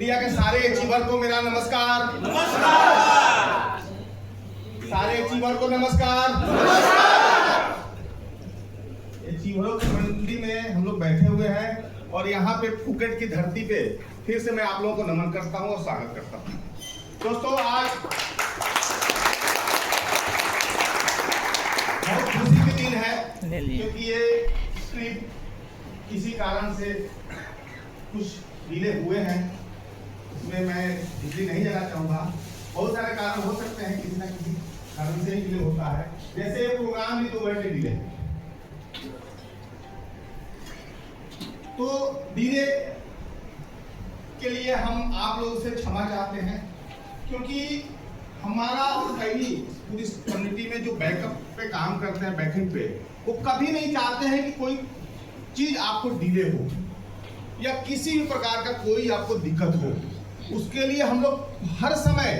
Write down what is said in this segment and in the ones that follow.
India के सारे achiever को मेरा नमस्कार। सारे अचीवर को नमस्कार। अचीवरों की मंडी में हम लोग बैठे हुए हैं और यहाँ पे फुकेट की धरती पे फिर से मैं आप लोगों को नमन करता हूँ और स्वागत करता हूँ। दोस्तों, आज बहुत खुशी के दिन है क्योंकि ये ट्रिप किसी कारण से कुछ डिले हुए हैं। इसमें मैं डिले नहीं जाना चाहूँगा। बहुत सारे कारण हो सकते हैं, किसी न किसी कारण से ही डिले होता है। जैसे प्रोग्राम भी 2 घंटे डिले, तो डिले के लिए हम आप लोगों से क्षमा चाहते हैं क्योंकि हमारा और पहली पूरी कम्युनिटी में जो बैकअप पे काम करते हैं, बैकएंड पे, वो कभी नहीं चाहते हैं कि कोई चीज आपको डिले हो या किसी भी प्रकार का कोई आपको दिक्कत हो। उसके लिए हम लोग हर समय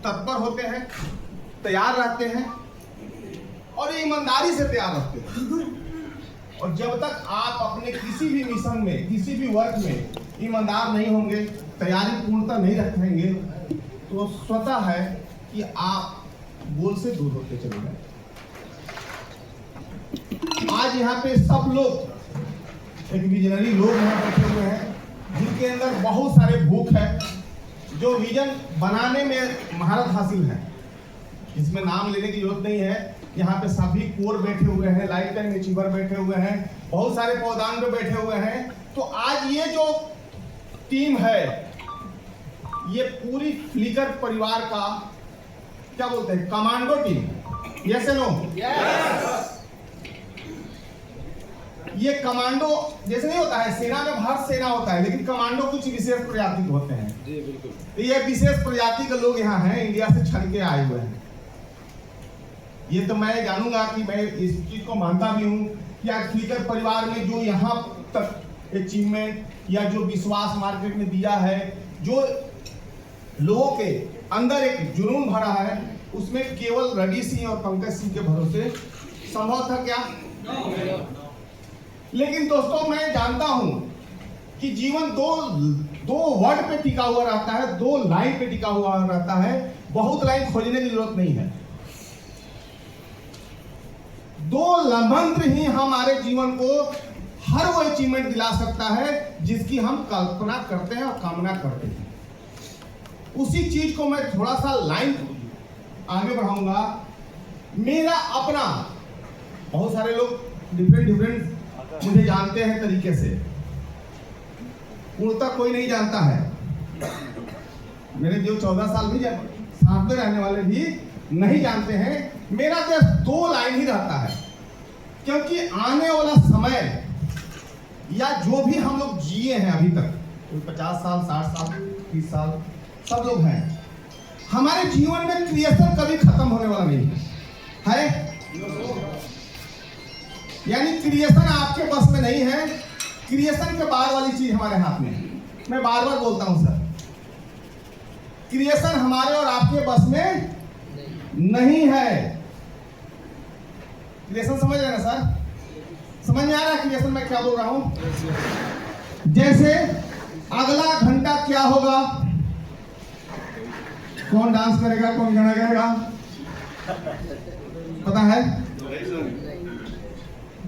तत्पर होते हैं, तैयार रहते हैं और ईमानदारी से तैयार रहते हैं। और जब तक आप अपने किसी भी मिशन में, किसी भी वर्क में ईमानदार नहीं होंगे, तैयारी पूर्णता नहीं रखेंगे, तो स्वतः है कि आप गोल से दूर होते चले जाएंगे। आज यहाँ पे सब लोग एक विजनरी लोग यहाँ बैठे हुए हैं जिनके अंदर बहुत सारे भूख है, जो विजन बनाने में महारत हासिल है। इसमें नाम लेने की जरूरत नहीं है। यहाँ पे सभी कोर बैठे हुए हैं, लाइफ टाइम अचीवर बैठे हुए हैं, बहुत सारे पौधान पे बैठे हुए हैं। तो आज ये जो टीम है, ये पूरी फ्लिकर परिवार का क्या बोलते हैं, कमांडो टीम। यस या नो? यस। ये कमांडो जैसे नहीं होता है, सेना में हर सेना होता है, लेकिन कमांडो कुछ विशेष प्रजाति के होते हैं। जी बिल्कुल। तो ये विशेष प्रजाति के लोग यहाँ हैं, इंडिया से छड़ के आए हुए हैं। ये तो मैं जानूंगा कि मैं इस चीज को मानता भी हूँ कि आज फ्लिकर परिवार में जो यहाँ तक अचीवमेंट या जो विश्वास मार्केट में दिया है, जो लोगों के अंदर एक जुनून भरा है, उसमें केवल रवि सिंह और पंकज सिंह के भरोसे संभव था क्या? लेकिन दोस्तों, मैं जानता हूं कि जीवन दो वर्ड पे टिका हुआ रहता है, 2 लाइन पे टिका हुआ रहता है। बहुत लाइन खोजने की जरूरत नहीं है। 2 मंत्र ही हमारे जीवन को हर वो अचीवमेंट दिला सकता है जिसकी हम कल्पना करते हैं और कामना करते हैं। उसी चीज को मैं थोड़ा सा लाइन आगे बढ़ाऊंगा। मेरा अपना, बहुत सारे लोग डिफरेंट मुझे जानते हैं तरीके से, पूर्णतः कोई नहीं जानता है। मेरे जो 14 साल भी साथ में रहने वाले भी नहीं जानते हैं। मेरा सिर्फ 2 लाइन ही रहता है, क्योंकि आने वाला समय या जो भी हम लोग जिए हैं अभी तक, 50 साल, 60 साल, 30 साल, सब लोग हैं, हमारे जीवन में क्रिएशन कभी खत्म होने वाला नहीं है। यानी क्रिएशन आपके बस में नहीं है। क्रिएशन के बाद वाली चीज हमारे हाथ में है। मैं बार बार बोलता हूं सर, क्रिएशन हमारे और आपके बस में नहीं है। क्रिएशन समझ रहे हैं ना सर? समझ में आ रहा है क्रिएशन मैं क्या बोल रहा हूं? जैसे अगला घंटा क्या होगा, कौन डांस करेगा, कौन गाना गाएगा, पता है?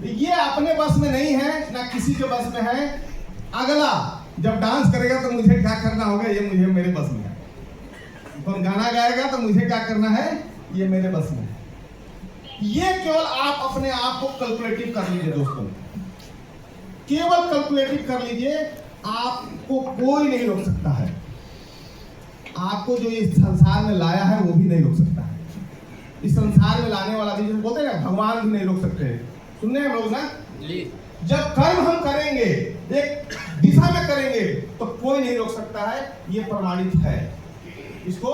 ये अपने बस में नहीं है, ना किसी के बस में है। अगला जब डांस करेगा तो मुझे क्या करना होगा, ये मुझे मेरे बस में है। कौन गाना गाएगा तो मुझे क्या करना है, ये मेरे बस में है। ये केवल आप अपने आप को कैलकुलेटिव कर लीजिए दोस्तों, केवल कैलकुलेटिव कर लीजिए। आपको कोई नहीं रोक सकता है। आपको जो इस संसार में लाया है वो भी नहीं रोक सकता है। इस संसार में लाने वाला भी, जो बोलते हैं ना, भगवान भी नहीं रोक सकते। सुनने हैं लोग ना? जब कर्म हम करेंगे, एक दिशा में करेंगे, तो कोई नहीं रोक सकता है। ये प्रमाणित है, इसको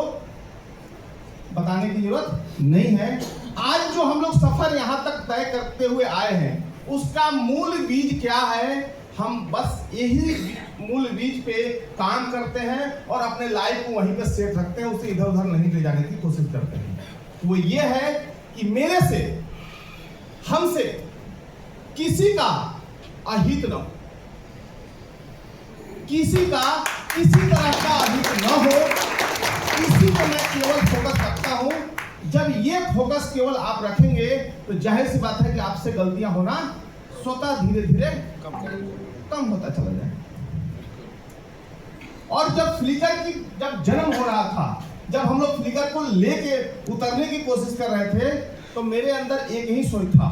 बताने की जरूरत नहीं है। आज जो हम लोग सफर यहाँ तक तय करते हुए आए हैं, उसका मूल बीज क्या है? हम बस यही मूल बीज पे काम करते हैं और अपने लाइफ को वहीं पे सेट रखते हैं, उसे इधर उधर नहीं ले जाने की कोशिश करते हैं। वो ये है कि मेरे से, हमसे किसी का अहित न हो, किसी का किसी तरह का अधिक न हो, इसी को मैं केवल फोकस रखता हूं। जब ये फोकस केवल आप रखेंगे तो जाहिर सी बात है कि आपसे गलतियां होना स्वतः धीरे धीरे कम होता चला जाए। और जब फ्लिकर की जब जन्म हो रहा था, जब हम लोग फ्लिकर को लेके उतरने की कोशिश कर रहे थे, तो मेरे अंदर एक ही सोच था।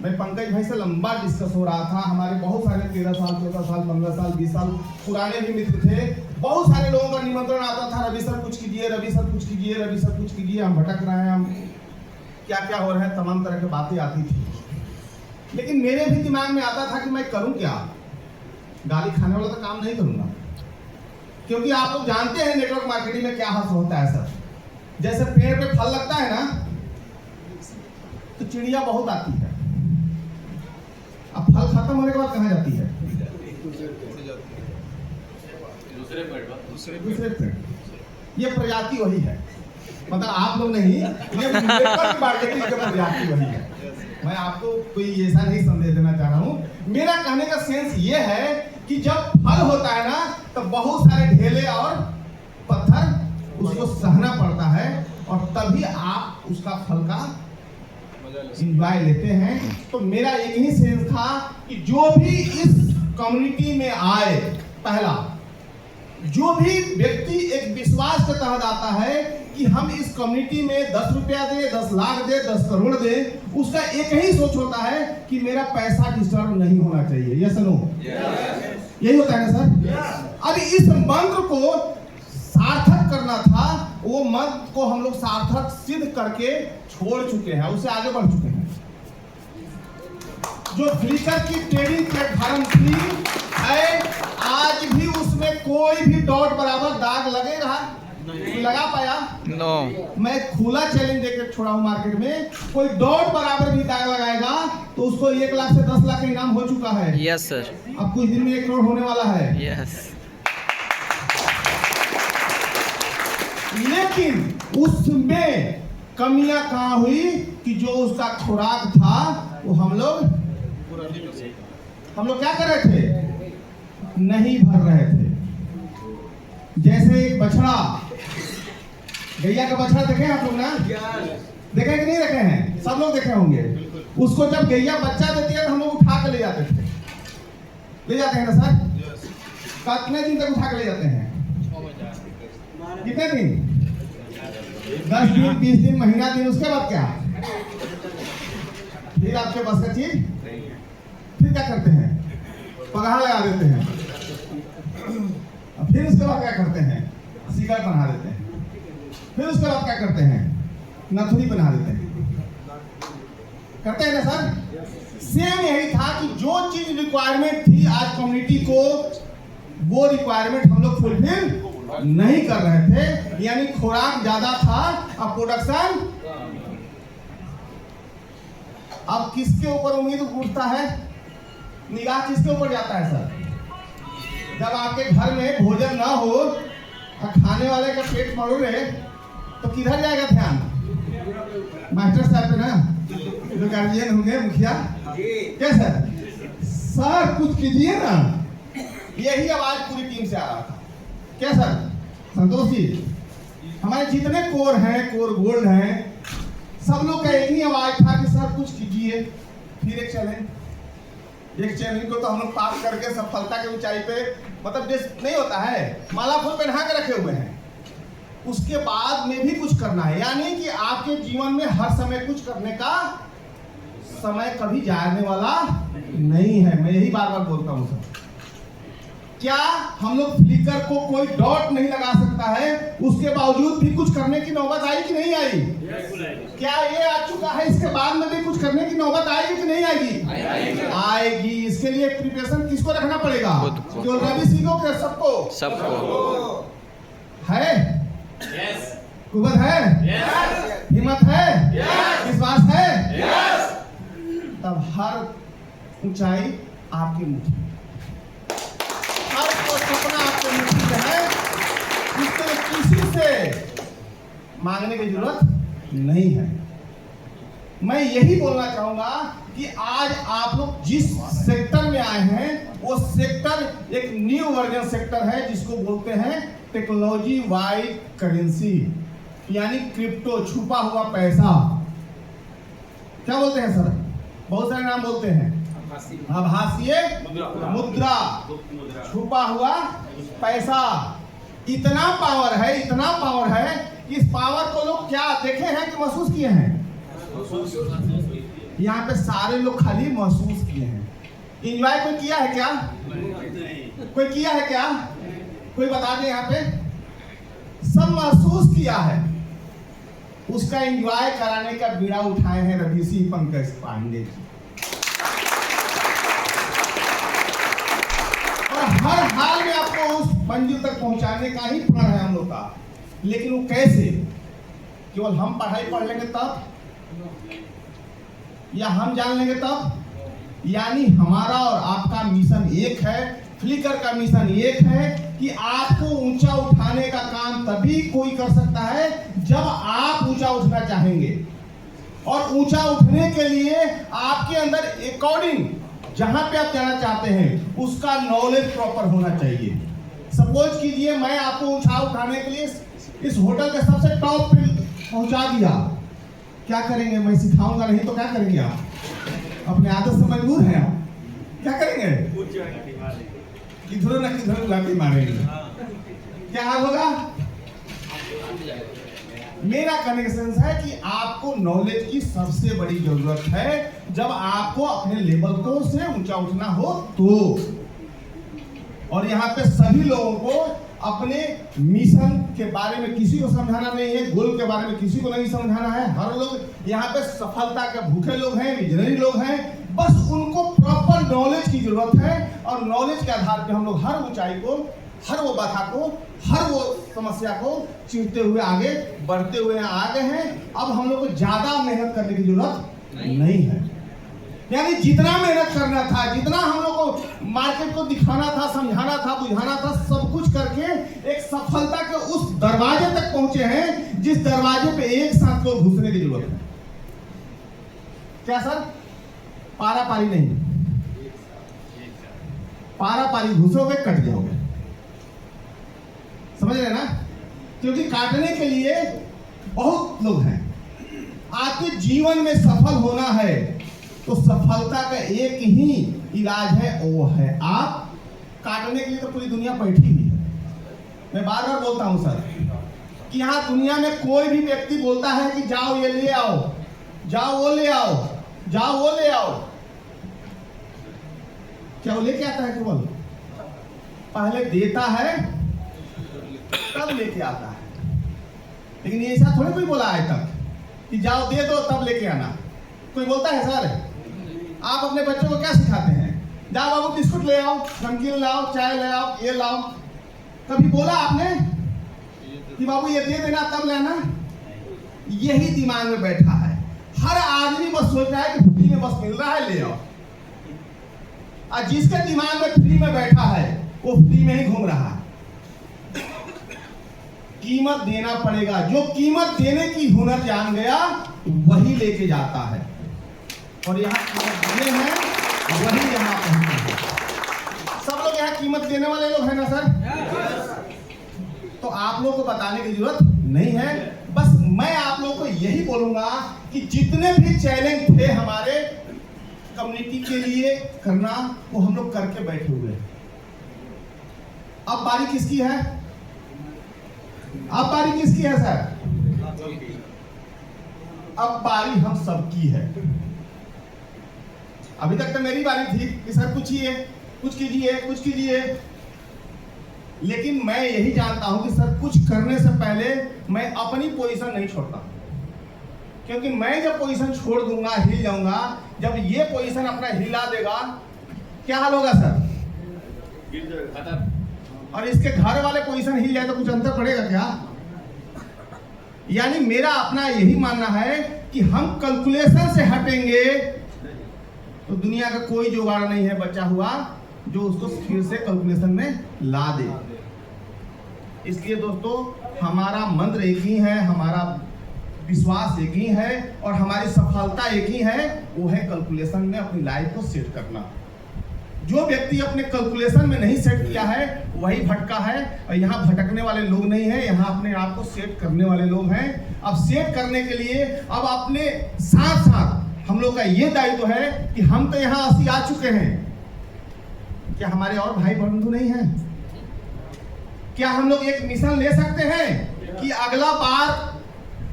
मैं पंकज भाई से लंबा डिस्कस हो रहा था। हमारे बहुत सारे 13 साल 14 साल 15 साल 20 साल पुराने भी मित्र थे। बहुत सारे लोगों का निमंत्रण आता था, रवि सर कुछ कीजिए, रवि सर कुछ कीजिए, रवि सर कुछ कीजिए, हम भटक रहे हैं, हम क्या क्या हो रहा है, तमाम तरह की बातें आती थी। लेकिन मेरे भी दिमाग में आता था कि मैं करूं क्या। गाली खाने वाला तो काम नहीं करूंगा, क्योंकि आप लोग जानते हैं नेटवर्क मार्केटिंग में क्या हासिल होता है सर। जैसे पेड़ पे फल लगता है ना, तो चिड़िया बहुत आती है। अब फल खत्म होने के बाद कहाँ जाती है? दूसरे पेड़। ये प्रजाति वही है, मतलब आप लोग नहीं, ये नेटवर्क मार्केटिंग की प्रजाति वही है। मैं आपको कोई ऐसा नहीं संदेश देना चाह रहा हूँ। मेरा कहने का सेंस ये है कि जब फल होता है ना, तो बहुत सारे ढेले और पत्थर उसको सहना पड़ता है, और तभी आप उसका फल का एंजॉय लेते हैं। तो मेरा एक ही सेंस था कि जो भी इस कम्युनिटी में आए, पहला जो भी व्यक्ति एक विश्वास के तहत आता है कि हम इस कम्युनिटी में 10 रुपया दे, 10 लाख दे, 10 करोड़ दे, उसका एक ही सोच होता है कि मेरा पैसा डिस्टर्ब नहीं होना चाहिए। Yes no? यही होता है ना सर? अब इस मंत्र को सार्थक करना था, वो मंत्र को हम लोग सार्थक सिद्ध करके छोड़ चुके हैं, उससे आगे बढ़ चुके हैं। जो फ्लिकर की ट्रेडिंग प्लेटफॉर्म थी है, आज भी उसमें कोई भी डॉट बराबर दाग लगेगा? लगा पाया? नो। मैं खुला चैलेंज देकर छोड़ा हूं मार्केट में, कोई डॉट बराबर भी दाग लगाएगा तो उसको 1 लाख से 10 लाख का इनाम हो चुका है। Yes sir. अब कुछ दिन में 1 करोड़ होने वाला है। यस। लेकिन उसमें कमियां कहां हुई कि जो उसका खुराक था वो हम लोग क्या कर रहे थे? नहीं भर रहे थे। जैसे एक बछड़ा, गैया का बछड़ा देखे आप लोग ना? देखे कि नहीं देखे हैं? सब लोग देखे होंगे। उसको जब गैया बच्चा देती है तो हम लोग उठा के ले जाते थे, ले जाते हैं ना सर? कितने दिन तक उठा के ले जाते हैं? कितने दिन? 10 दिन, 20 दिन, महीना दिन। उसके बाद क्या? फिर आपके पास का चीज, फिर क्या करते हैं? पगार लगा देते हैं। फिर उसके बाद क्या करते हैं? सिगारेट बना देते हैं। फिर उसके बाद क्या करते हैं? नथुनी बना देते हैं। करते हैं ना सर? सेम यही था कि जो चीज रिक्वायरमेंट थी आज कम्युनिटी को, वो रिक्वायरमेंट हम लोग फुलफिल नहीं कर रहे थे। यानी खुराक ज्यादा था और प्रोडक्शन। अब किसके ऊपर उम्मीद उठता है? निगाह किसके ऊपर जाता है सर? जब आपके घर में भोजन ना हो और खाने वाले का पेट मरोड़े, तो किधर जाएगा ध्यान? मास्टर साहब पे ना, जो गार्जियन होंगे, मुखिया, क्या सर कुछ कीजिए ना। यही आवाज पूरी टीम से आ रहा था। क्या सर? संतोष जी, हमारे जितने कोर हैं, कोर गोल्ड हैं, सब लोग का एक ही आवाज था कि सर कुछ कीजिए। फिर एक चैलेंज को तो हम लोग पास करके सफलता की ऊंचाई पे, मतलब नहीं होता है, माला फूल पहना के रखे हुए हैं। उसके बाद में भी कुछ करना है, यानी कि आपके जीवन में हर समय कुछ करने का समय कभी जाने वाला नहीं है। मैं यही बार बार बोलता हूँ सर। क्या हम लोग फ्लिकर को कोई डॉट नहीं लगा सकता है, उसके बावजूद भी कुछ करने की नौबत आई कि नहीं आई? क्या ये आ चुका है, इसके बाद में भी कुछ करने की नौबत आएगी कि नहीं आएगी? आएगी। इसके लिए प्रिपरेशन किसको रखना पड़ेगा? केवल रवि सिंह को? सबको है? कुवत है? हिम्मत है? विश्वास है? तब हर ऊंचाई आपकी मुट्ठी, सपना आपके मुट्ठी में है, जिसके किसी से मांगने की जरूरत नहीं है। मैं यही बोलना चाहूंगा कि आज आप लोग जिस सेक्टर में आए हैं वो सेक्टर एक न्यू वर्जन सेक्टर है जिसको बोलते हैं टेक्नोलॉजी वाइड करेंसी, यानी क्रिप्टो, छुपा हुआ पैसा। क्या बोलते हैं सर? बहुत सारे नाम बोलते हैं। आभासीय मुद्रा, छुपा हुआ पैसा। इतना पावर है, इतना पावर है कि इस पावर को लोग क्या देखे हैं कि महसूस किए हैं? यहाँ पे सारे लोग खाली महसूस किए हैं। एंजॉय कोई किया है क्या? कोई किया है क्या? कोई बता दे। यहाँ पे सब महसूस किया है। उसका एंजॉय कराने का बीड़ा उठाए हैं रवि सिंह पंकज पांडे जी। और हर हाल में आपको उस मंजिल तक पहुंचाने का ही प्रण है हम लोग का। लेकिन वो कैसे? केवल हम पढ़ाई पढ़ लेंगे तब, या हम जान लेंगे तब? यानी हमारा और आपका मिशन एक है, फ्लिकर का मिशन एक है कि आपको ऊंचा उठाने का काम तभी कोई कर सकता है जब आप ऊंचा उठना चाहेंगे। और ऊंचा उठने के लिए आपके अंदर अकॉर्डिंग जहां पे आप जाना चाहते हैं उसका नॉलेज प्रॉपर होना चाहिए। सपोज कीजिए मैं आपको ऊंचा उठाने के लिए इस होटल के सबसे टॉप पे पहुंचा दिया, क्या करेंगे? मैं सिखाऊंगा नहीं तो क्या करेंगे आप? अपने आदत से मजबूर हैं आप, क्या करेंगे? किधर ना किधर लाठी मारेंगे। क्या हाल होगा? मेरा कनेक्शन है कि आपको नॉलेज की सबसे बड़ी जरूरत है जब आपको अपने लेवल को से ऊंचा उठना हो तो। और यहाँ पे सभी लोगों को अपने मिशन के बारे में किसी को समझाना नहीं है, गोल के बारे में किसी को नहीं समझाना है। हर लोग यहाँ पे सफलता के भूखे लोग हैं, विजनरी लोग हैं, बस उनको प्रॉपर नॉलेज की जरूरत है। और नॉलेज के आधार पे हम लोग हर ऊंचाई को, हर वो बाधा को, हर वो समस्या को चीरते हुए आगे बढ़ते हुए आ गए हैं। अब हम लोग को ज्यादा मेहनत करने की जरूरत नहीं है। यानी जितना मेहनत करना था, जितना हम लोग को मार्केट को दिखाना था, समझाना था, बुझाना था, सब कुछ करके एक सफलता के उस दरवाजे तक पहुंचे हैं जिस दरवाजे पे एक साथ को घुसने की जरूरत है। क्या सर? पारा पारी नहीं, पारा पारी घुसोगे कट जाओगे, समझ रहे ना? क्योंकि काटने के लिए बहुत लोग हैं। आपके जीवन में सफल होना है तो सफलता का एक ही इलाज है, वो है आप। काटने के लिए तो पूरी दुनिया बैठी हुई है। मैं बार बार बोलता हूं सर कि यहाँ दुनिया में कोई भी व्यक्ति बोलता है कि जाओ ये ले आओ, जाओ वो ले आओ, जाओ वो ले आओ, क्या वो लेके आता है? केवल पहले देता है तब लेके आता है। लेकिन ये ऐसा थोड़ी कोई बोला है तक कि जाओ दे दो तब लेके आना। कोई बोलता है सर? आप अपने बच्चों को क्या सिखाते हैं? जाओ बाबू बिस्कुट ले आओ, नमकीन लाओ, चाय ले आओ, ये लाओ। कभी बोला आपने कि बाबू ये दे देना तब लेना? यही दिमाग में बैठा है। हर आदमी बस सोच रहा है कि फ्री में बस मिल रहा है ले आओ। और जिसके दिमाग में फ्री में बैठा है वो फ्री में ही घूम रहा है। कीमत देना पड़ेगा। जो कीमत देने की हुनर जान गया वही लेके जाता है। और यहाँ कीमत देने हैं वही यहाँ पहुंचे हैं। सब लोग यहाँ कीमत देने वाले लोग हैं ना सर? तो आप लोग को बताने की जरूरत नहीं है। बस मैं आप लोगों को यही बोलूंगा कि जितने भी चैलेंज थे हमारे कम्युनिटी के लिए करना, वो हम लोग करके बैठे हुए हैं। अब बारी किसकी है? अब बारी किसकी है सर? अब बारी हम सबकी है। अभी तक तो मेरी बारी थी कि सर पूछिए, कुछ कीजिए, कुछ कीजिए। लेकिन मैं यही जानता हूं कि सर कुछ करने से पहले मैं अपनी पोजीशन नहीं छोड़ता। क्योंकि मैं जब पोजीशन छोड़ दूंगा, हिल जाऊंगा, जब ये पोजीशन अपना हिला देगा, क्या हाल होगा सर? और इसके घर वाले पोजीशन हिल जाए तो कुछ अंतर पड़ेगा क्या? यानी मेरा अपना यही मानना है कि हम कैलकुलेशन से हटेंगे तो दुनिया का कोई जुगाड़ नहीं है बचा हुआ जो उसको फिर से कैलकुलेशन में ला दे। इसलिए दोस्तों हमारा मंत्र एक ही है, हमारा विश्वास एक ही है और हमारी सफलता एक ही है, वो है कैलकुलेशन में अपनी लाइफ को सेट करना। जो व्यक्ति अपने कैलकुलेशन में नहीं सेट किया है वही भटका है, और यहाँ भटकने वाले लोग नहीं है, यहाँ अपने आप को सेट करने वाले लोग हैं। अब सेट करने के लिए अब अपने साथ साथ हम लोग का ये दायित्व है कि हम तो यहाँ 80 आ चुके हैं, क्या हमारे और भाई बंधु नहीं हैं? क्या हम लोग एक मिशन ले सकते हैं कि अगला बार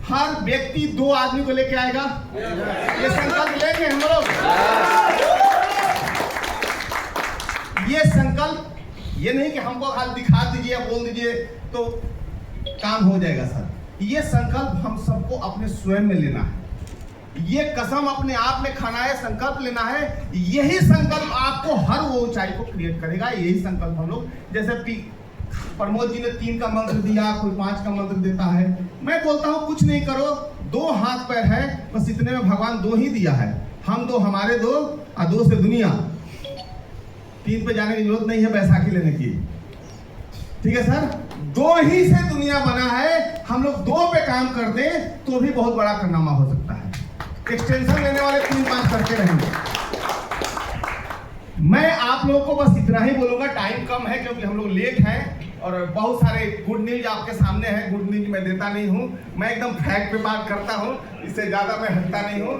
हर व्यक्ति 2 आदमी को लेके आएगा? ये संकल्प लेंगे हम लोग। ये संकल्प ये नहीं कि हमको खाली दिखा दीजिए या बोल दीजिए तो काम हो जाएगा सर। ये संकल्प हम सबको अपने स्वयं में लेना है, ये कसम अपने आप में खाना है, संकल्प लेना है। यही संकल्प आपको हर वो ऊंचाई को क्रिएट करेगा। यही संकल्प हम लोग, जैसे प्रमोद जी ने 3 का मंत्र दिया, कोई 5 का मंत्र देता है। मैं बोलता हूँ कुछ नहीं करो, 2 हाथ पैर है बस, इतने में भगवान 2 ही दिया है। हम 2, हमारे 2 और 2 से दुनिया। 3 पे जाने की जरूरत नहीं है बैसाखी लेने की, ठीक है सर? 2 ही से दुनिया बना है। हम लोग 2 पे काम कर दें तो भी बहुत बड़ा कारनामा हो सकता है। एक्सटेंशन लेने वाले 3-5 करते रहेंगे। मैं आप लोगों को बस इतना ही बोलूंगा, टाइम कम है क्योंकि हम लोग लेट हैं और बहुत सारे गुड न्यूज आपके सामने हैं। गुड न्यूज मैं देता नहीं हूं, मैं एकदम फैक्ट पे बात करता हूं, इससे ज्यादा मैं हटता नहीं हूं।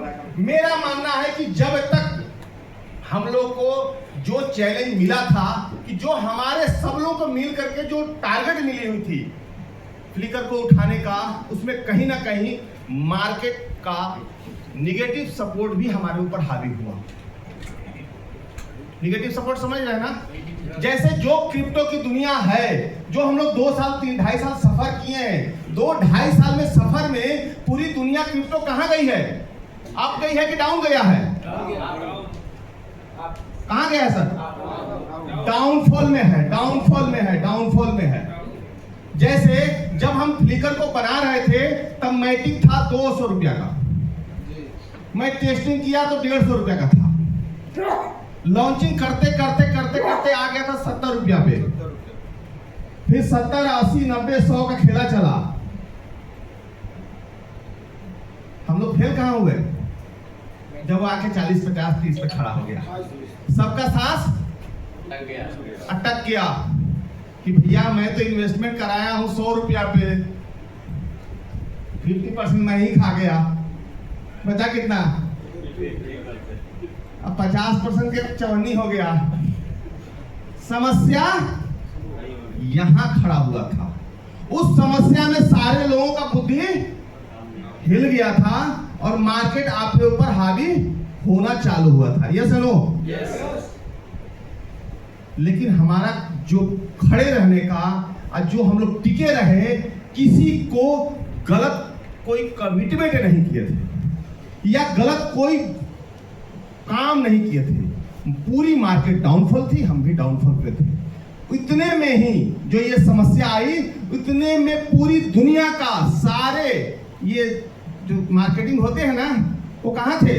मेरा मानना है कि जब तक हम लोग को जो चैलेंज मिला था कि जो हमारे सब लोगों को मिल करके जो टारगेट मिली हुई थी फ्लिकर को उठाने का, उसमें कहीं ना कहीं मार्केट का निगेटिव सपोर्ट भी हमारे ऊपर हावी हुआ। निगेटिव सपोर्ट समझ रहे हैं ना? जैसे जो क्रिप्टो की दुनिया है, जो हम लोग 2 साल 3-2.5 साल सफर किए हैं, 2-2.5 साल में सफर में पूरी दुनिया क्रिप्टो कहां गई है? अप गई है कि डाउन गया है? कहां गया है सर? डाउनफॉल में है, डाउनफॉल में है, डाउनफॉल में है। जैसे जब हम फ्लिकर को बना रहे थे तब मैटिक था 200 रुपया का, मैं टेस्टिंग किया तो 150 रुपया का था। लॉन्चिंग करते करते करते करते आ गया था 70 रुपया पे, फिर 70, 80, 90, 100 का खेला चला। हम लोग फेल कहां हुए? जब आके 40, 50, 30 पे खड़ा हो गया, सबका सांस अटक गया कि भैया मैं तो इन्वेस्टमेंट कराया हूं 100 रुपया पे, 50% मैं ही खा गया, बचा कितना? अब 50% के चवन्नी हो गया। समस्या यहां खड़ा हुआ था। उस समस्या में सारे लोगों का बुद्धि हिल गया था और मार्केट आपके ऊपर हावी होना चालू हुआ था। यस या नो? लेकिन हमारा जो खड़े रहने का और जो हम लोग टिके रहे, किसी को गलत कोई कमिटमेंट नहीं किए थे या गलत कोई काम नहीं किए थे। पूरी मार्केट डाउनफॉल थी, हम भी डाउनफॉल पे थे। इतने में ही जो ये समस्या आई, इतने में पूरी दुनिया का सारे ये जो मार्केटिंग होते हैं ना, वो कहाँ थे?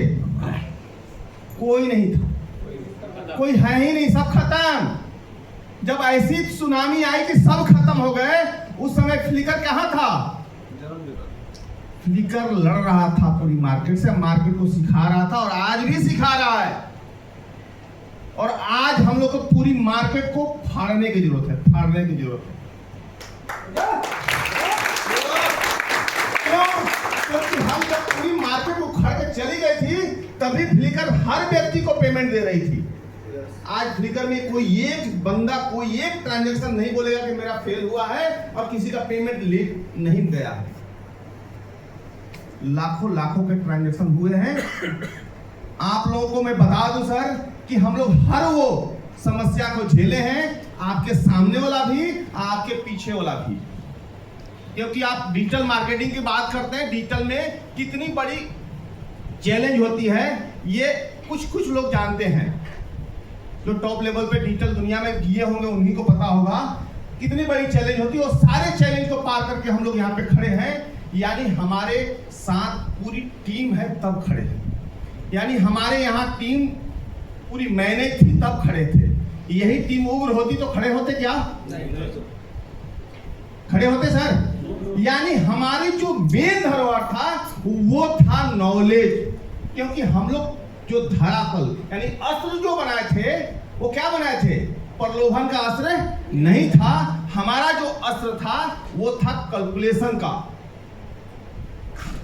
कोई नहीं था, कोई है ही नहीं, सब खत्म। जब ऐसी सुनामी आई कि सब खत्म हो गए, उस समय फ्लिकर कहाँ था? फ्लिकर लड़ रहा था पूरी मार्केट से, मार्केट को सिखा रहा था और आज भी सिखा रहा है। और आज हम लोग को पूरी मार्केट को फाड़ने की जरूरत है, फाड़ने की जरूरत है। क्योंकि हम जब पूरी मार्केट को उखाड़ के चली गई थी, तभी फ्लिकर हर व्यक्ति को पेमेंट दे रही थी। आज फ्लिकर में कोई एक बंदा, कोई एक ट्रांजैक्शन नहीं बोलेगा कि मेरा फेल हुआ है और किसी का पेमेंट लेट नहीं गया है। लाखों लाखों के ट्रांजैक्शन हुए हैं। आप लोगों को मैं बता दूं सर कि हम लोग हर वो समस्या को झेले हैं, आपके सामने वाला भी, आपके पीछे वाला भी। क्योंकि आप डिजिटल मार्केटिंग की बात करते हैं, डिजिटल में कितनी बड़ी चैलेंज होती है, ये कुछ लोग जानते हैं। जो टॉप लेवल पे डिजिटल दुनिया में किए होंगे उन्हीं को पता होगा कितनी बड़ी चैलेंज होती है। और सारे चैलेंज को पार करके हम लोग यहाँ पे खड़े हैं, यानी हमारे साथ पूरी टीम है तब खड़े हैं। यानी हमारे यहाँ टीम पूरी मैनेज थी तब खड़े थे। यही टीम उग्र होती तो खड़े होते क्या? खड़े होते सर। यानी हमारी जो मेन धरोहर था वो था नॉलेज। क्योंकि हम लोग जो धरातल यानी अस्त्र जो बनाए थे वो क्या बनाए थे? प्रलोभन का अस्त्र नहीं था। हमारा जो अस्त्र था वो था कैलकुलेशन का।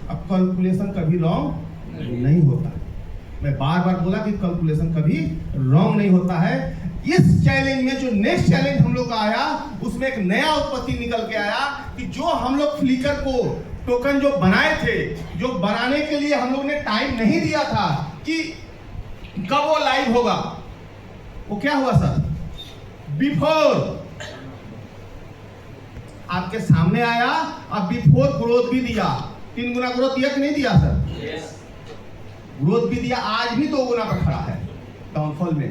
अब कैलकुलेशन कभी रॉन्ग नहीं होता। मैं बार बार बोला कि कैलकुलेशन कभी रॉन्ग नहीं होता है। इस चैलेंज में जो नेक्स्ट चैलेंज हम लोग का आया उसमें एक नया उत्पत्ति निकल के आया कि जो हम लोग फ्लिकर को टोकन जो बनाए थे, जो बनाने के लिए हम लोग ने टाइम नहीं दिया था कि कब वो लाइव होगा, वो क्या हुआ सर? बिफोर आपके सामने आया। अब बिफोर ग्रोथ भी दिया। 3 गुना ग्रोथ दिया कि नहीं दिया सर? ग्रोथ भी दिया। आज भी 2 गुना पर खड़ा है डाउनफॉल में।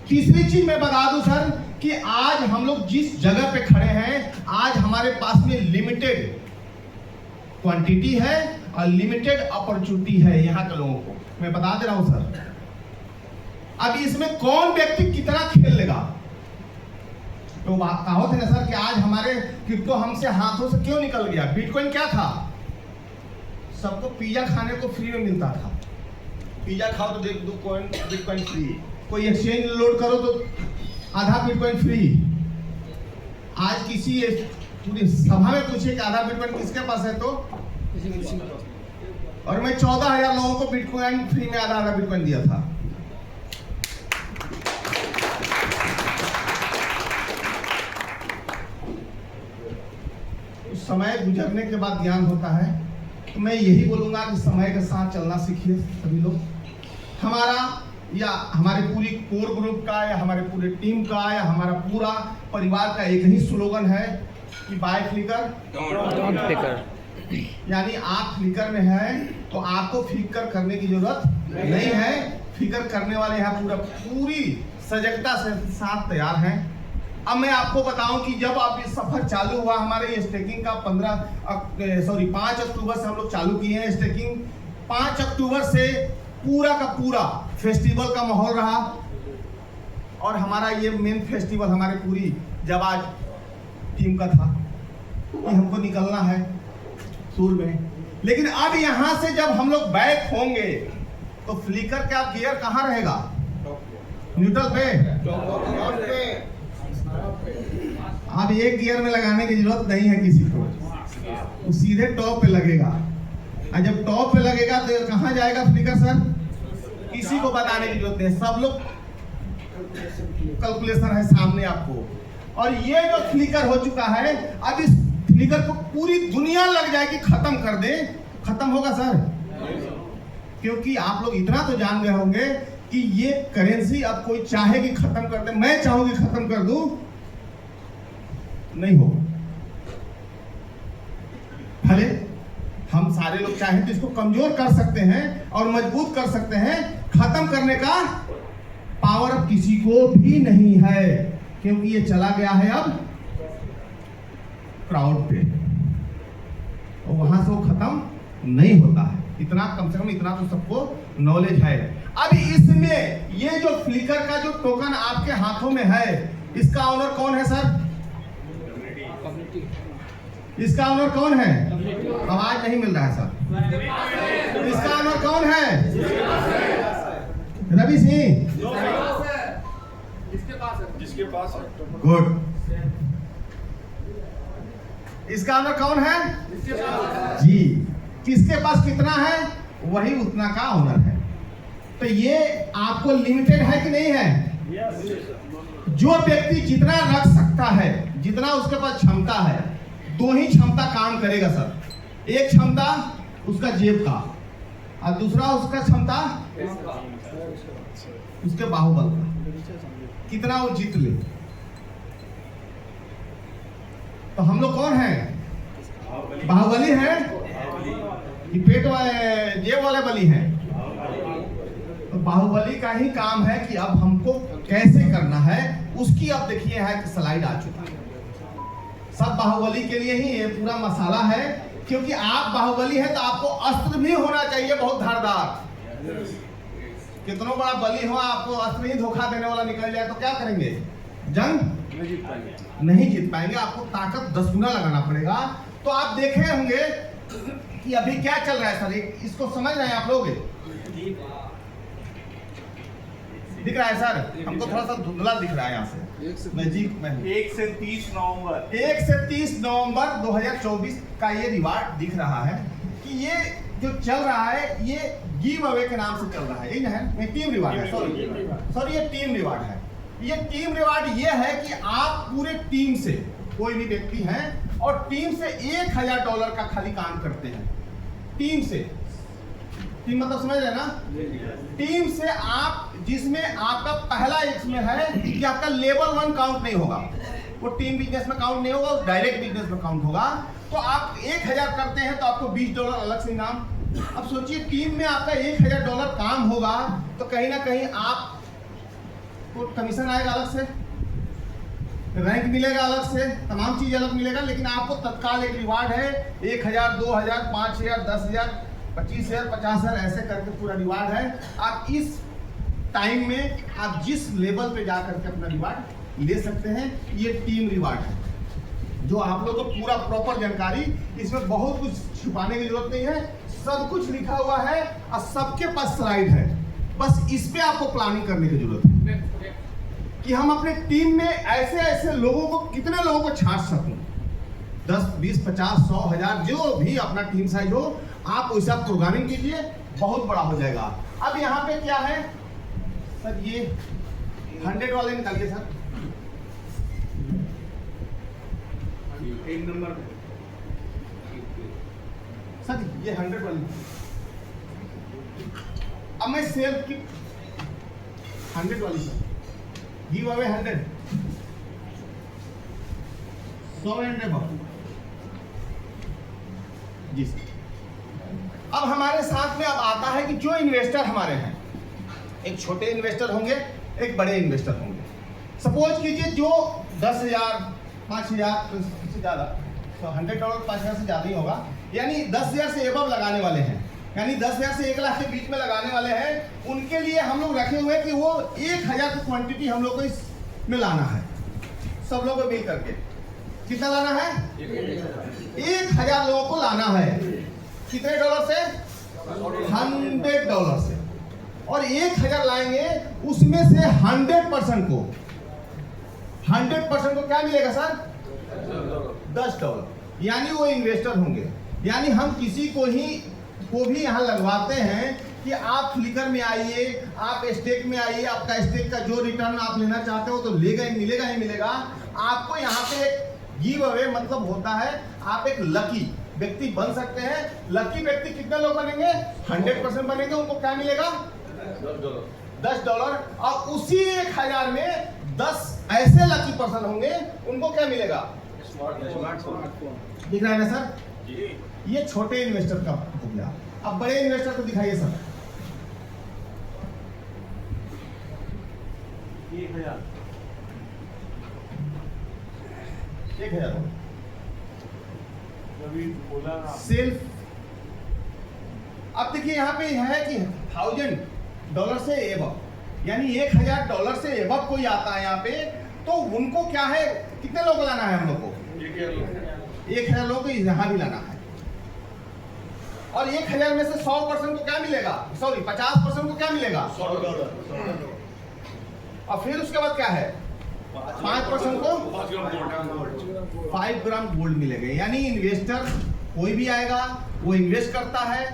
तीसरी चीज मैं बता दूं सर कि आज हम लोग जिस जगह पे खड़े हैं, आज हमारे पास में लिमिटेड क्वांटिटी है और लिमिटेड अपॉर्चुनिटी है यहाँ के लोगों को। मैं बता दे रहा हूं सर। अब इसमें कौन व्यक्ति कितना खेल लेगा? तो कहावत है ना सर कि आज हमारे क्रिप्टो हमसे हाथों से क्यों निकल गया? बिटकॉइन क्या था? सबको पिज्जा खाने को फ्री में मिलता था। पिज्जा खाओ तो देख 2 कॉइन बिटकॉइन फ्री। कोई एक्सचेंज लोड करो तो आधा बिटकॉइन फ्री। आज किसी पूरी सभा में पूछे कि आधा बिटकॉइन किसके पास है, तो और मैं 14,000 लोगों को बिटकॉइन फ्री में आधा बिटकॉइन दिया था। समय गुजरने के बाद ज्ञान होता है। तो मैं यही बोलूंगा कि समय के साथ चलना सीखिए सभी लोग। हमारा या हमारे पूरी कोर ग्रुप का या हमारे पूरे टीम का या हमारा पूरा परिवार का एक ही स्लोगन है कि बाय फ्लिकर डोंट फ्लिकर। यानी आप फ्लिकर में हैं तो आपको फिक्र करने की जरूरत नहीं है। फिक्र करने वाले यहाँ पूरी सजगता से साथ तैयार हैं। अब मैं आपको बताऊं कि जब आप ये सफर चालू हुआ हमारे ये स्टेकिंग का 5 अक्टूबर से हम लोग चालू किए हैं स्टेकिंग। 5 अक्टूबर से पूरा का पूरा फेस्टिवल का माहौल रहा। और हमारा ये मेन फेस्टिवल हमारे पूरी जब आज टीम का था कि हमको निकलना है सूर में। लेकिन अब यहाँ से जब हम लोग बैक होंगे तो फ्लिकर का गियर कहाँ रहेगा? न्यूट्रल पे। अब एक गियर में लगाने की जरूरत नहीं है किसी को, वो सीधे टॉप पे लगेगा। और जब टॉप पे लगेगा तो कहाँ जाएगा फ्लिकर सर? किसी को बताने की जरूरत नहीं, सब लोग कैलकुलेशन है सामने आपको। और ये जो फ्लिकर हो चुका है, अब इस फ्लिकर को पूरी दुनिया लग जाएगी खत्म कर दे। खत्म होगा सर? क्योंकि आप लोग इतना तो जान गए होंगे कि ये करेंसी अब कोई चाहे कि खत्म कर दे, मैं चाहूंगी खत्म कर दूं, नहीं हो। भले हम सारे लोग चाहें तो इसको कमजोर कर सकते हैं और मजबूत कर सकते हैं। खत्म करने का पावर अब किसी को भी नहीं है, क्योंकि ये चला गया है अब क्राउड पे, और वहां से वो खत्म नहीं होता है। इतना कम से कम इतना तो सबको नॉलेज है। अब इसमें ये जो फ्लिकर का जो टोकन आपके हाथों में है, इसका ऑनर कौन है सर? इसका ऑनर कौन है? आवाज नहीं मिल रहा है सर। इसका ऑनर कौन है? रवि सिंह। जिसके पास है। गुड। इसका ऑनर कौन है? जी। किसके पास कितना है वही उतना का ऑनर है। तो ये आपको लिमिटेड है कि नहीं है? जो व्यक्ति जितना रख सकता है, जितना उसके पास क्षमता है, 2 ही क्षमता काम करेगा सर। एक क्षमता उसका जेब का और दूसरा उसका क्षमता उसके बाहुबल का, कितना वो जीत ले। तो हम लोग कौन है? बाहुबली है कि पेट वाले जेब वाले बली हैं? तो बाहुबली का ही काम है कि अब हमको कैसे करना है, उसकी अब देखिए है कि स्लाइड आ चुका है। सब बाहुबली के लिए ही ये पूरा मसाला है, क्योंकि आप बाहुबली है तो आपको अस्त्र भी होना चाहिए बहुत धारदार। कितना बड़ा बली हो, आपको अस्त्र ही धोखा देने वाला निकल जाए तो क्या करेंगे? जंग नहीं जीत पाएंगे। आपको ताकत 10 गुना लगाना पड़ेगा। तो आप देखे होंगे कि अभी क्या चल रहा है सर, इसको समझ रहे हैं आप लोग? दिख रहा है सर? हमको थोड़ा सा धुंधला दिख रहा है यहाँ से नजीक में। 1 से 30 नवंबर 1 से 30 नवंबर 2024 का ये रिवार्ड दिख रहा है कि ये जो चल रहा है ये गिव अवे के नाम से चल रहा है, यही ना है? टीम रिवार्ड है, सॉरी ये टीम रिवार्ड है। ये टीम रिवार्ड ये है कि आप पूरे टीम से, कोई भी व्यक्ति है और टीम से $1000 का खाली काम करते हैं। टीम से, टीम मतलब समझ रहे ना? टीम से आप, जिसमें आपका पहला इसमें है कि आपका लेवल 1 काउंट नहीं होगा, वो टीम बिजनेस में काउंट नहीं होगा, डायरेक्ट बिजनेस में काउंट होगा। तो आप 1000 करते हैं तो आपको $20 अलग से इनाम। अब सोचिए टीम में आपका $1000 काम होगा तो कहीं ना कहीं आपको कमीशन आएगा अलग से, रैंक मिलेगा अलग से, तमाम चीज अलग मिलेगा, लेकिन आपको तत्काल एक रिवार्ड है 1000, 2000, 5000, 10000, 25000, 50000 ऐसे करके पूरा रिवार्ड है। आप इस टाइम में आप जिस लेवल पे जा करके अपना रिवार्ड ले सकते हैं। ये टीम रिवार्ड है जो आप लोगों को पूरा प्रॉपर जानकारी, इसमें बहुत कुछ छुपाने की जरूरत नहीं है, सब कुछ लिखा हुआ है और सबके पास स्लाइड है। बस इस पे आपको प्लानिंग करने की जरूरत है कि हम अपने टीम में ऐसे ऐसे लोगों को, कितने लोगों को छांट सकूं, 10, 20, 50, 100, 1000, जो भी अपना टीम साइज हो, आप वैसा प्रोग्रामिंग कीजिए, बहुत बड़ा हो जाएगा। अब यहाँ पे क्या है सर, ये 100 वाले निकालिए सर, 1 नंबर सर ये 100 वाली। अब मैं सेल की 100 वाली सर, गिव अवे 100, 100 जी सर। अब हमारे साथ में अब आता है कि जो इन्वेस्टर हमारे हैं, एक छोटे इन्वेस्टर होंगे, एक बड़े इन्वेस्टर होंगे। सपोज कीजिए जो 10,000, 5,000 से ज़्यादा, तो $100 $5,000 से ज़्यादा ही होगा, यानी 10,000 से एबव लगाने वाले हैं, यानी 10,000 से 1 लाख के बीच में लगाने वाले हैं। उनके लिए हम लोग रखे हुए कि वो 1000 की क्वांटिटी हम लोग को इसमें लाना है, सब लोगों को मिल करके। कितना लाना है? 1000 लोगों को लाना है। कितने डॉलर से? $100 से। और 1000 लाएंगे, उसमें से 100% को, 100% को क्या मिलेगा सर? $10। यानी वो इन्वेस्टर होंगे। यानी हम किसी को भी यहाँ लगवाते हैं कि आप फ्लिकर में आइए, आप स्टेक में आइए, आपका स्टेक का जो रिटर्न आप लेना चाहते हो तो लेगा ही मिलेगा। आपको यहाँ पे एक गिव अवे मतलब होता है, आप एक लकी व्यक्ति बन सकते हैं। लकी व्यक्ति कितने लोग बनेंगे? 100% बनेंगे। उनको क्या मिलेगा? $10। और उसी 1000 में 10 ऐसे लकी पर्सन होंगे, उनको क्या मिलेगा? दिख रहा है ना सर? ये छोटे इन्वेस्टर का हो गया। अब बड़े इन्वेस्टर को दिखाइए सर। 1000 सेल्फ। अब देखिए यहाँ पे है कि $1000 से एबव, यानी $1000 से एबव कोई आता है यहाँ पे, तो उनको क्या है, कितने लोग लाना है हम लोग को? 1000 लोगों को यहाँ भी लाना है। और 1000 में से 100% को क्या मिलेगा? सॉरी 50% को क्या मिलेगा? $100। और फिर उसके बाद क्या है? 5% को 5 ग्राम गोल्ड मिलेगा। यानी इन्वेस्टर कोई भी आएगा, वो इन्वेस्ट करता है,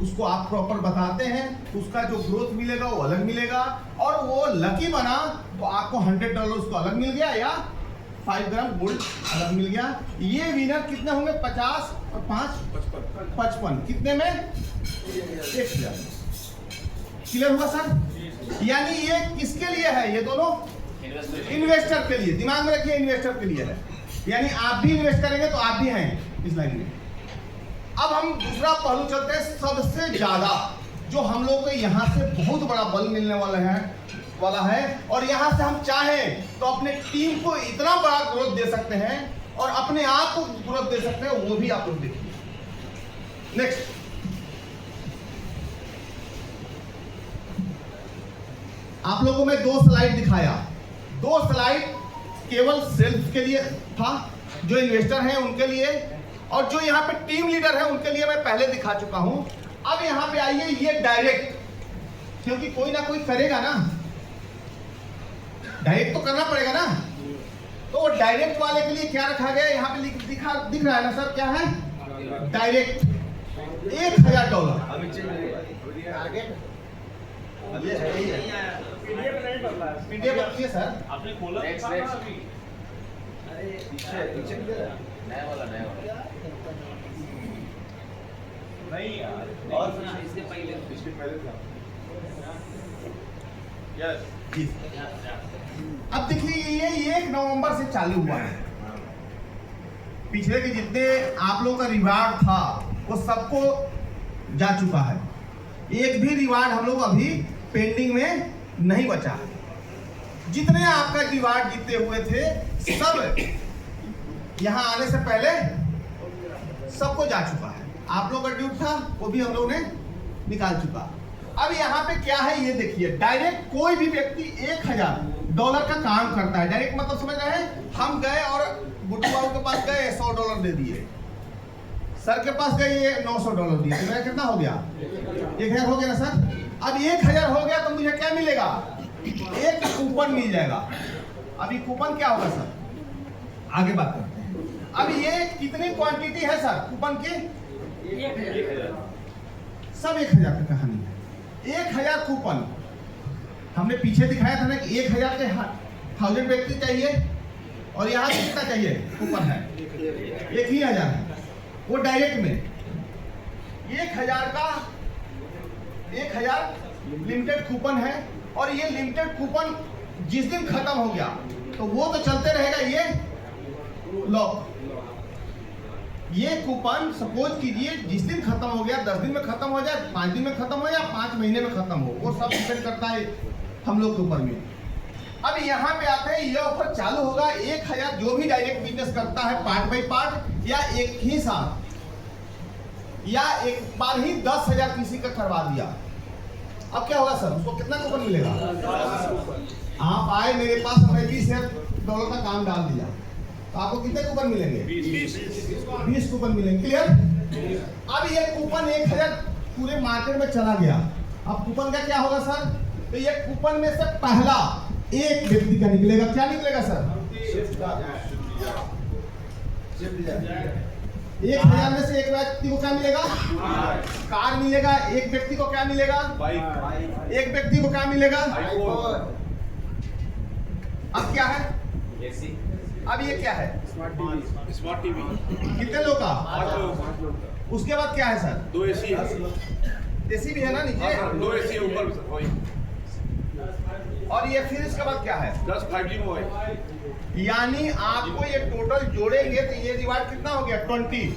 उसको आप प्रॉपर बताते हैं, उसका जो ग्रोथ मिलेगा वो अलग मिलेगा। और वो लकी बना तो आपको $100 उसको अलग मिल गया, या 5 ग्राम गोल्ड अलग मिल गया। ये विनर कितने होंगे? 50 और 5 55। कितने में? 1000। क्लियर हुआ सर? यानी ये किसके लिए है? ये दोनों इन्वेस्टर के लिए। दिमाग में रखिए, इन्वेस्टर के लिए है। यानी आप भी इन्वेस्ट करेंगे तो आप भी हैं इस लाइन में। अब हम दूसरा पहलू चलते हैं। सबसे ज्यादा जो हम लोग को यहाँ से बहुत बड़ा बल मिलने वाला है, और यहाँ से हम चाहें तो अपने टीम को इतना बड़ा ग्रोथ दे सकते हैं और अपने आप को ग्रोथ दे सकते हैं, वो भी आप लोग देखिए। नेक्स्ट, आप लोगों में 2 स्लाइड दिखाया। 2 स्लाइड केवल सेल्फ के लिए था, जो इन्वेस्टर हैं उनके लिए, और जो यहाँ पे टीम लीडर है उनके लिए मैं पहले दिखा चुका हूं। अब यहाँ पे आइए, ये डायरेक्ट, क्योंकि कोई ना कोई करेगा ना, डायरेक्ट तो करना पड़ेगा ना। तो डायरेक्ट वाले के लिए क्या रखा गया, यहाँ पे दिख रहा है ना सर, क्या है? डायरेक्ट $1000। पीडीएफ रखिए सर। आपने खोला नहीं यार, और इसके पहले था। यस, अब देखिए, ये 1 नवंबर से चालू हुआ है। पिछले के जितने आप लोगों का रिवार्ड था वो सबको जा चुका है। एक भी रिवार्ड हम लोग अभी पेंडिंग में नहीं बचा है। जितने आपका रिवार्ड जीते हुए थे सब यहाँ आने से पहले सबको जा चुका है। आप लोग का ड्यूट था वो भी हम लोग ने निकाल चुका। अब यहाँ पे क्या है ये देखिए, डायरेक्ट कोई भी व्यक्ति $1000 का काम करता है। डायरेक्ट मतलब समझ रहे हैं, हम गए और गुड्डू बाबू के पास गए, $100 दे दिए, सर के पास गए, ये $900 दिए, तो मेरा कितना हो गया? 1000 हो गया ना सर। अब 1000 हो गया तो मुझे क्या मिलेगा? एक कूपन मिल जाएगा। अब ये कूपन क्या होगा सर, आगे बात करते हैं। अब ये कितनी क्वांटिटी है सर कूपन की? 1000। सब 1000 की कहानी है। 1000 कूपन हमने पीछे दिखाया था ना कि 1000 के 1000 व्यक्ति चाहिए, और यहाँ से कितना चाहिए कूपन है? 1000 है। वो डायरेक्ट में 1000 लिमिटेड कूपन है, और ये लिमिटेड कूपन जिस दिन खत्म हो गया तो वो तो चलते रहेगा। ये लॉक, ये कूपन सपोज कीजिए जिस दिन खत्म हो गया, 10 दिन में खत्म हो जाए, 5 दिन में खत्म हो या 5 महीने में खत्म हो, वो सब डिपेंड करता है हम लोग के ऊपर में। अब यहाँ पे आते हैं, ये ऑफर चालू होगा 1000 जो भी डायरेक्ट बिजनेस करता है पार्ट बाई पार्ट, या एक ही साथ, या एक बार ही 10,000 किसी का करवा दिया। अब क्या होगा सर, उसको कितना कूपन मिलेगा? आप आए मेरे पास, हमने $20,000 का काम डाल दिया, तो आपको कितने कूपन मिलेंगे? 20 कूपन मिलेंगे। क्लियर? अब ये कूपन 1000 पूरे मार्केट में चला गया। अब कूपन का क्या होगा सर? तो ये कूपन में से पहला एक व्यक्ति का निकलेगा। क्या निकलेगा सर? 1000 में से एक व्यक्ति को क्या मिलेगा? कार मिलेगा। एक व्यक्ति को क्या मिलेगा? बाइक। एक व्यक्ति को क्या मिलेगा? अब क्या है? एसी। अब ये क्या है? Smart TV. कितने लोग का? 8 लोग। उसके बाद क्या है सर? 2 एसी। एसी भी है ना नीचे? 2 एसी ऊपर वही। और ये फिर इसके बाद क्या है? 10 5G मोबाइल। यानी आपको ये टोटल जोड़ेंगे तो ये रिवार्ड कितना हो गया? 20।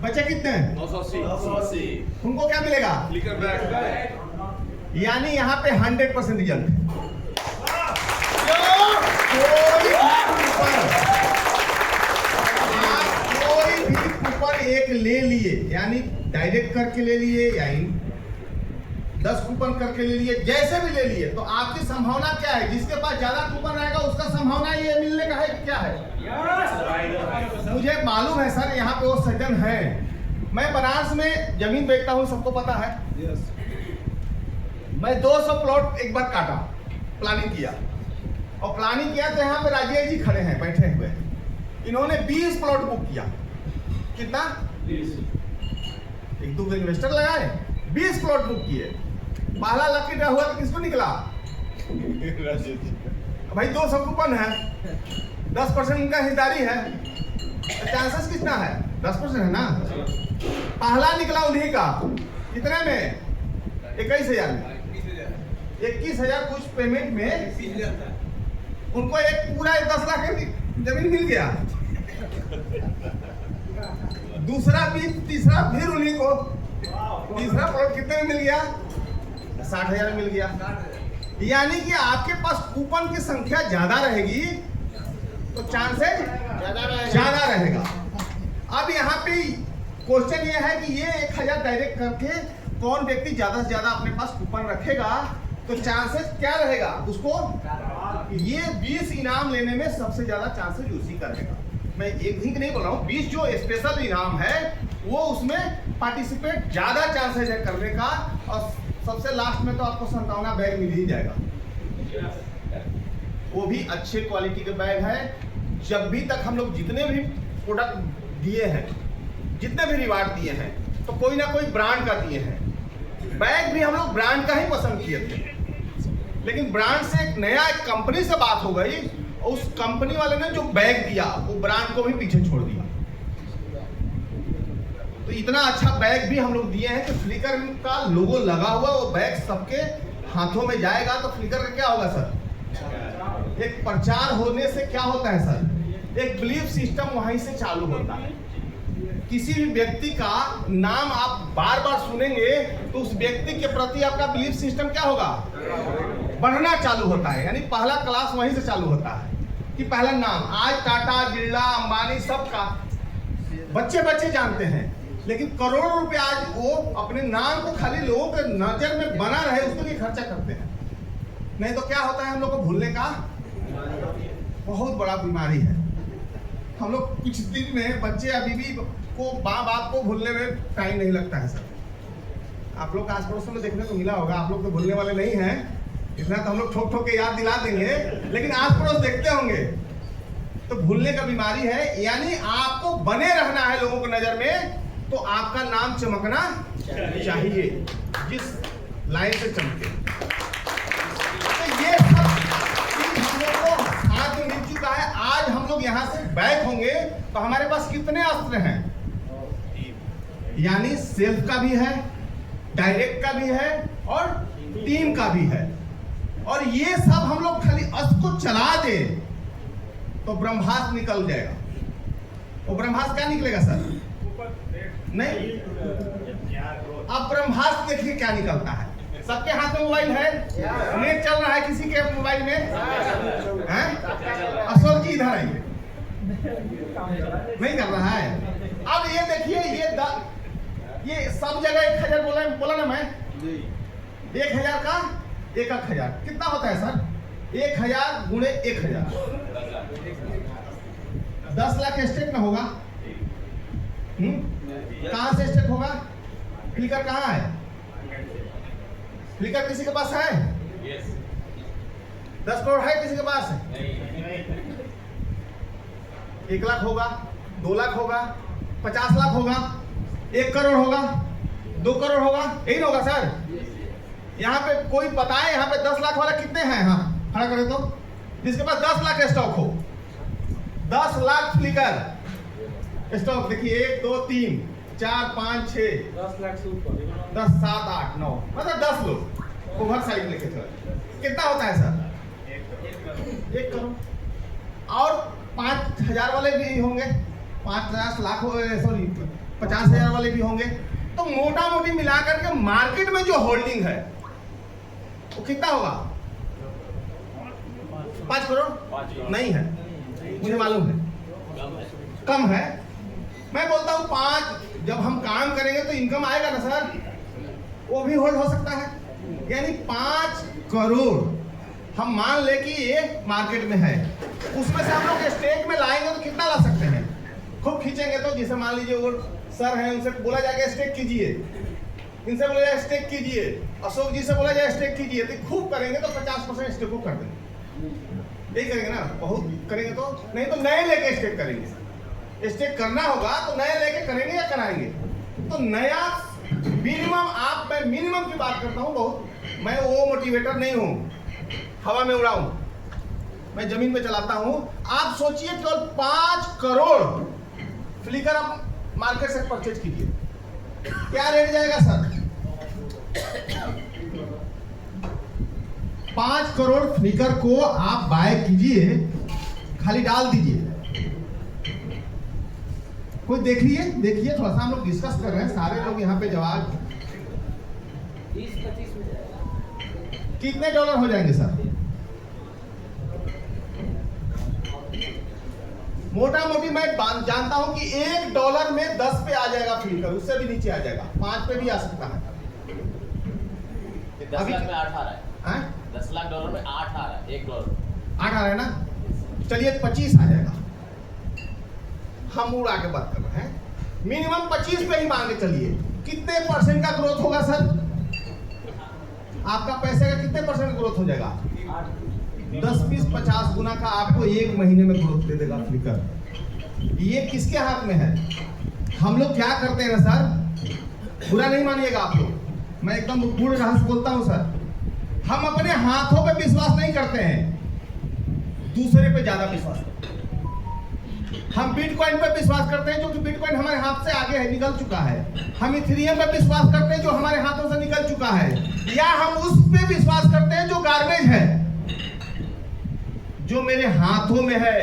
बचे कितने? 980। उनको क्या मिलेगा? Clicker bag. यानी यहाँ पे 100% रिजल्ट। कोई भी कूपन एक ले लिए, यानी डायरेक्ट करके ले लिए या 10 कूपन करके ले लिए, जैसे भी ले लिए, तो आपकी संभावना क्या है? जिसके पास ज्यादा कूपन रहेगा उसका संभावना ये मिलने का है, क्या है? मुझे मालूम है सर, यहाँ पे वो सज्जन है। मैं बनारस में जमीन बेचता हूँ, सबको पता है। मैं 200 प्लॉट एक बार काटा, प्लानिंग किया, और प्लानिंग किया तो यहाँ पे राजेश जी खड़े हैं बैठे हुए। इन्होंने 20 प्लॉट बुक किया। कितना? 1-2 इन्वेस्टर लगाए, 20 प्लॉट बुक किए। पहला लकी ड्रा हुआ तो किसको निकला? भाई 200 कूपन है, 10% उनका हिस्सेदारी है, तो चांसेस कितना है? 10% है ना। पहला निकला उन्हीं का, कितने में? 21,000 में। 21,000 कुछ पेमेंट में उनको एक पूरा 10 लाख की जमीन मिल गया। दूसरा भी, तीसरा फिर उन्हीं को, तीसरा प्लॉट कितने में मिल गया? 60,000 में मिल गया। यानी कि आपके पास कूपन की संख्या ज्यादा रहेगी तो चांसेस ज्यादा रहेगा। अब यहाँ पे क्वेश्चन ये है कि ये 1000 डायरेक्ट करके कौन व्यक्ति ज्यादा से ज्यादा अपने पास कूपन रखेगा, तो चांसेस क्या रहेगा उसको? ये 20 इनाम लेने में सबसे ज्यादा चांसेस उसी का रहेगा। मैं एक दिन की नहीं बोल रहा हूँ, 20 जो स्पेशल इनाम है वो उसमें पार्टिसिपेट ज्यादा चांसेस है करने का, और सबसे लास्ट में तो आपको 57 बैग मिल ही जाएगा। वो भी अच्छे क्वालिटी के बैग है। जब भी तक हम लोग जितने भी प्रोडक्ट दिए हैं, जितने भी रिवार्ड दिए हैं, तो कोई ना कोई ब्रांड का दिए हैं। बैग भी हम लोग ब्रांड का ही पसंद किए थे, लेकिन ब्रांड से एक नया एक कंपनी से बात हो गई, और उस कंपनी वाले ने जो बैग दिया वो ब्रांड को भी पीछे छोड़ दिया। तो इतना अच्छा बैग भी हम लोग दिए हैं कि फ्लिकर का लोगो लगा हुआ वो बैग सबके हाथों में जाएगा। तो फ्लिकर का क्या होगा सर, एक प्रचार होने से क्या होता है सर, एक बिलीफ सिस्टम वहीं से चालू होता है। किसी भी व्यक्ति का नाम आप बार बार सुनेंगे तो उस व्यक्ति के प्रति आपका बिलीफ सिस्टम क्या होगा, बढ़ना चालू होता है। यानी पहला क्लास वहीं से चालू होता है कि पहला नाम, आज टाटा, बिरला, अंबानी सबका बच्चे बच्चे जानते हैं, लेकिन करोड़ों रुपए आज वो अपने नाम को खाली लोगों के नजर में बना रहे उसके लिए खर्चा करते हैं। नहीं तो क्या होता है, हम लोग को भूलने का बहुत बड़ा बीमारी है। हम लोग कुछ दिन में बच्चे अभी भी को माँ बाप को भूलने में टाइम नहीं लगता है सर। आप लोग आस पड़ोस में देखने को मिला होगा, आप लोग तो भूलने वाले नहीं हैं, इतना तो हम लोग ठोक ठोक के याद दिला देंगे, लेकिन आस पड़ोस देखते होंगे तो भूलने का बीमारी है। यानी आपको बने रहना है लोगों की नजर में, तो आपका नाम चमकना चाहिए जिस लाइन से चमके। तो ये सब चीज हम लोग को हाथ में मिल चुका है। आज हम लोग यहाँ से बैक होंगे तो हमारे पास कितने अस्त्र हैं, यानी सेल्फ का भी है, डायरेक्ट का भी है और टीम का भी है। और ये सब हम लोग खाली अस्त्र को चला दे तो ब्रह्मास्त्र निकल जाएगा। वो ब्रह्मास्त्र क्या निकलेगा सर, नहीं, अब ब्रह्मास्त्र देखिए क्या निकलता है। सबके हाथ में मोबाइल है, नेट चल रहा है किसी के मोबाइल में हैं? अशोक जी इधर आइए, नहीं कर रहा है। अब ये देखिए ये सब जगह 1000 बोला ना मैं, 1000 का 1000 कितना होता है सर, 1000 गुणे 1000, 10 लाख स्टेट में होगा। कहां से स्टेट होगा, फ्लिकर कहां है, फ्लिकर किसी के पास है? 10 करोड़ है किसी के पास? 1 लाख होगा, 2 लाख होगा, 50 लाख होगा, 1 करोड़ होगा, 2 करोड़ होगा, यही होगा सर। यहाँ पे कोई बताए यहाँ पे 10 लाख वाला कितने हैं? हाँ खड़ा करें तो, जिसके पास 10 लाख स्टॉक हो, 10 लाख फ्लिकर स्टॉक देखिए, 1 2 3 4 5 6 10 लाख से ऊपर, 10 7 8 9 मतलब 10 लोग ओवर साइड लेके चले, कितना होता है सर? 1 करोड़। और 5000 वाले भी होंगे, 50 लाख सॉरी 50,000 वाले भी होंगे। तो मोटा मोटी मिलाकर के मार्केट में जो होल्डिंग है वो कितना होगा? 5 करोड़ नहीं है, मुझे मालूम है कम है। मैं बोलता हूँ 5, जब हम काम करेंगे तो इनकम आएगा ना सर, वो भी होल्ड हो सकता है। यानी 5 करोड़ हम मान ले कि ये मार्केट में है, उसमें से हम लोग स्टेक में लाएंगे तो कितना ला सकते हैं? खूब खींचेंगे तो, जैसे मान लीजिए वो सर हैं, उनसे बोला जाएगा स्टेक कीजिए, इनसे बोला जाए स्टेक कीजिए, अशोक जी से बोला जाए स्टेक कीजिए, तो खूब करेंगे तो 50% स्टेक को कर देंगे। यही करेंगे ना, बहुत करेंगे तो, नहीं तो नए लेके स्टेक करेंगे। स्टेक करना होगा तो नए लेके करेंगे या कराएंगे? तो नया मिनिमम, आप मैं मिनिमम की बात करता हूँ, बहुत मैं वो मोटिवेटर नहीं हूँ हवा में उड़ाऊं, मैं जमीन पे चलाता हूँ। आप सोचिए केवल 5 करोड़ फ्लिकर आप मार्केट से परचेज कीजिए, क्या रेट जाएगा सर? 5 करोड़ फ्लिकर को आप बाय कीजिए, खाली डाल दीजिए। कोई देखिए थोड़ा सा, हम लोग डिस्कस कर रहे हैं, सारे लोग यहाँ पे जवाब 20-25 कितने डॉलर हो जाएंगे सर? मोटा मोटी मैं जानता हूं कि $1 में 10 पे आ जाएगा फ्लिकर, उससे भी नीचे आ जाएगा, 5 पे भी आ सकता है। 10 लाख में 8 आ रहा है, 10 लाख डॉलर में 8 आ रहा है, $1 8 आ रहा है ना, चलिए 25 आ जाएगा, हम उड़ा के बात कर रहे हैं, मिनिमम 25 पे ही मान के चलिए, कितने परसेंट का ग्रोथ होगा सर? आपका पैसे का कितने परसेंट ग्रोथ हो जाएगा? 10, 20, 50 गुना का आपको एक महीने में ग्रोथ दे देगा फ्लिकर। ये किसके हाथ में है? हम लोग क्या करते हैं ना सर, बुरा नहीं मानिएगा आप लोग, मैं एकदम पूर्ण रहस्य बोलता हूं सर, हम अपने हाथों पे विश्वास नहीं करते हैं, दूसरे पे ज्यादा विश्वास करते हैं। हम बिटकॉइन पे विश्वास करते हैं, जो कि बिटकॉइन हमारे हाथ से आगे है, निकल चुका है। हम इथेरियम पे विश्वास करते हैं, जो हमारे हाथों से निकल चुका है। या हम उस पे विश्वास करते हैं जो गार्बेज है, जो मेरे हाथों में है,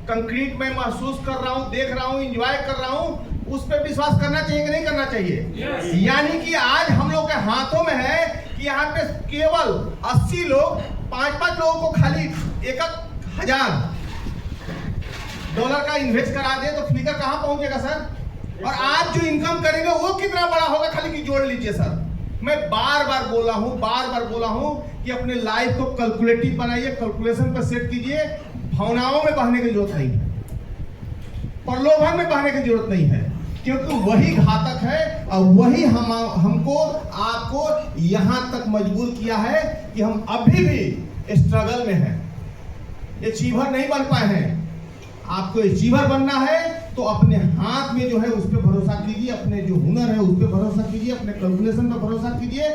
कंक्रीट में महसूस कर रहा हूं, देख रहा हूं, एंजॉय कर रहा हूं, उस पे विश्वास करना चाहिए कि नहीं करना चाहिए? यानी कि आज हम लोग के हाथों में है कि यहाँ पे केवल 80 लोग 5-5 लोगों को खाली 1,000 डॉलर का इन्वेस्ट करा दे तो फ्लिकर कहां पहुंचेगा सर? और आज जो इनकम करेंगे वो कितना बड़ा होगा, खाली की जोड़ लीजिए सर। मैं बार बार बोला हूं कि अपने लाइफ को कैलकुलेटिव बनाइए, कैलकुलेशन पर सेट कीजिए। भावनाओं में बहने की जरूरत नहीं है, प्रलोभन में बहने की जरूरत नहीं है, क्योंकि वही घातक है और वही हमको आपको यहां तक मजबूर किया है कि हम अभी भी स्ट्रगल में हैं, अचीवर नहीं बन पाए हैं। आपको अचीवर बनना है तो अपने हाथ में जो है उस पर भरोसा कीजिए, अपने जो हुनर है उस पर भरोसा कीजिए, अपने कैलकुलेशन पर भरोसा कीजिए,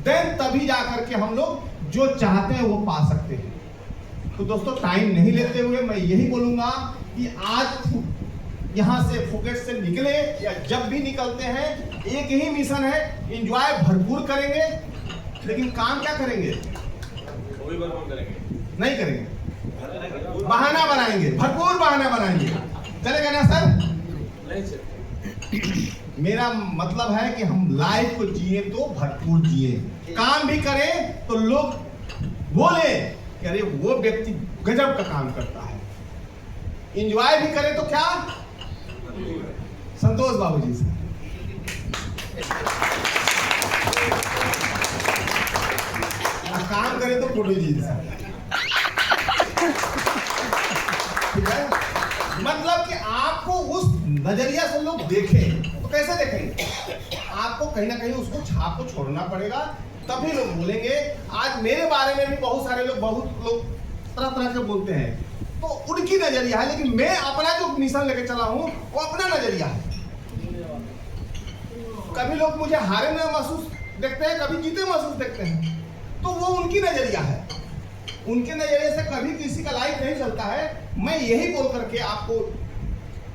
देन तभी जाकर के हम लोग जो चाहते हैं वो पा सकते हैं। तो दोस्तों, टाइम नहीं लेते हुए मैं यही बोलूंगा कि आज यहां से फुकेट से निकले या जब भी निकलते हैं, एक ही मिशन है, एंजॉय भरपूर करेंगे, लेकिन काम क्या करेंगे? नहीं करेंगे, बहाना बनाएंगे, भरपूर बहाना बनाएंगे। चलेगा ना सर? मेरा मतलब है कि हम लाइफ को जिए तो भरपूर जिए, काम भी करें तो लोग बोले कि अरे वो व्यक्ति गजब का काम करता है, एंजॉय भी करें तो क्या? संतोष बाबूजी से काम करें तो फोटो जी से, ठीक है? मतलब कि आपको उस नजरिया से लोग देखें तो कैसे देखेंगे? आपको कहीं ना कहीं उसको छाप को छोड़ना पड़ेगा, तभी लोग बोलेंगे। आज मेरे बारे में भी बहुत लोग तरह तरह के बोलते हैं, तो उनकी नजरिया है, लेकिन मैं अपना जो मिशन लेके चला हूं वो अपना नजरिया है। कभी लोग मुझे हारे में महसूस देखते हैं, कभी जीते महसूस देखते हैं, तो वो उनकी नजरिया है। उनके नजरिए से कभी किसी का लाइफ नहीं चलता है। मैं यही बोल करके आपको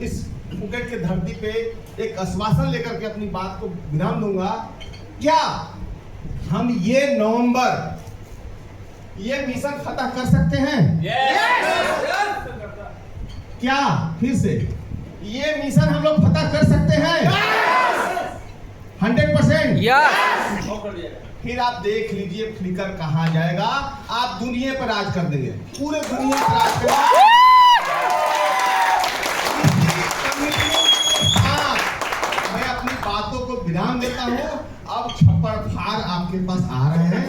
इस फुकेट के धरती पे एक आश्वासन लेकर के अपनी बात को विराम दूंगा। क्या हम ये नवंबर ये मिशन फतह कर सकते हैं? क्या फिर से ये मिशन हम लोग फतह कर सकते हैं? 100%। फिर आप देख लीजिए फ्लिकर कहां जाएगा। आप दुनिया पर राज कर देंगे, पूरे दुनिया पर राज करेंगे। मैं अपनी बातों को विराम देता हूं। अब छप्पर फाड़ आपके पास आ रहे हैं।